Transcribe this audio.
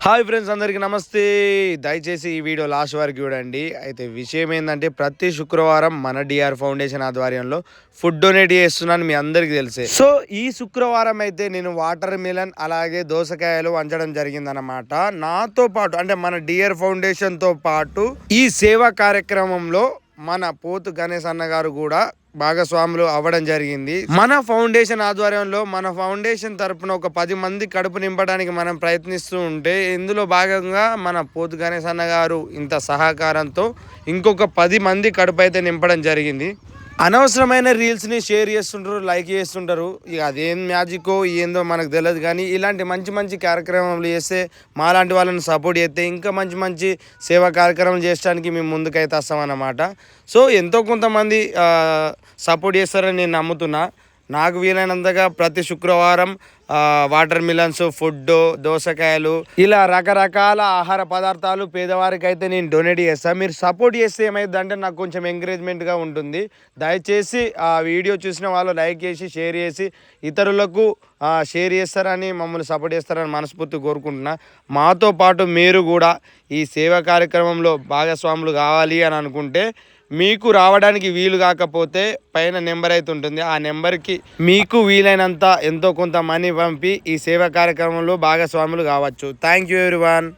Hi friends, అందరికీ నమస్తే. దయచేసి ఈ వీడియో లాస్ట్ వరకు చూడండి. అయితే విషయం ఏంటంటే, ప్రతి శుక్రవారం మన డిఆర్ ఫౌండేషన్ ఆధ్వర్యంలో ఫుడ్ డొనేట్ చేస్తున్నాను, మీ అందరికీ తెలిసే. సో ఈ శుక్రవారం అయితే నేను వాటర్ మిలన్ అలాగే దోసకాయలు వంచడం జరిగిందనమాట. నాతో పాటు అంటే మన డిఆర్ ఫౌండేషన్తో పాటు ఈ సేవా కార్యక్రమంలో మన పోతు గణేష్ అన్న గారు కూడా భాగస్వాములు అవ్వడం జరిగింది. మన ఫౌండేషన్ ఆధ్వర్యంలో మన ఫౌండేషన్ తరపున ఒక 10 మంది కడుపు నింపడానికి మనం ప్రయత్నిస్తూ ఉంటే, ఇందులో భాగంగా మన పోతు గణేష్ అన్న గారు ఇంత సహకారంతో ఇంకొక 10 మంది కడుపు అయితే నింపడం జరిగింది. అనవసరమైన రీల్స్ని షేర్ చేస్తుంటారు, లైక్ చేస్తుంటారు. ఇక అదేం మ్యాజికో ఏందో మనకు తెలియదు, కానీ ఇలాంటి మంచి మంచి కార్యక్రమాలు చేస్తే, మాలాంటి వాళ్ళని సపోర్ట్ చేస్తే ఇంకా మంచి మంచి సేవా కార్యక్రమాలు చేయడానికి మేము ముందుకైతే వస్తామన్నమాట. సో ఎంతో కొంతమంది సపోర్ట్ చేస్తారని నేను నమ్ముతున్నా. నాకు వీలైనంతగా ప్రతి శుక్రవారం వాటర్ మిలన్స్, ఫుడ్, దోసకాయలు ఇలా రకరకాల ఆహార పదార్థాలు పేదవారికి అయితే నేను డొనేట్ చేస్తాను. మీరు సపోర్ట్ చేస్తే ఏమైందంటే నాకు కొంచెం ఎంకరేజ్మెంట్గా ఉంటుంది. దయచేసి ఆ వీడియో చూసిన వాళ్ళు లైక్ చేసి షేర్ చేసి ఇతరులకు షేర్ చేస్తారని, మమ్మల్ని సపోర్ట్ చేస్తారని మనస్ఫూర్తి కోరుకుంటున్నా. మాతో పాటు మీరు కూడా ఈ సేవా కార్యక్రమంలో భాగస్వాములు కావాలి అని అనుకుంటే, మీకు రావడానికి వీలు కాకపోతే పైన నెంబర్ అయితే ఉంటుంది, ఆ నెంబర్కి మీకు వీలైనంత ఎంతో కొంత మనీ పంపి ఈ సేవా కార్యక్రమంలో భాగస్వాములు కావచ్చు. Thank you everyone.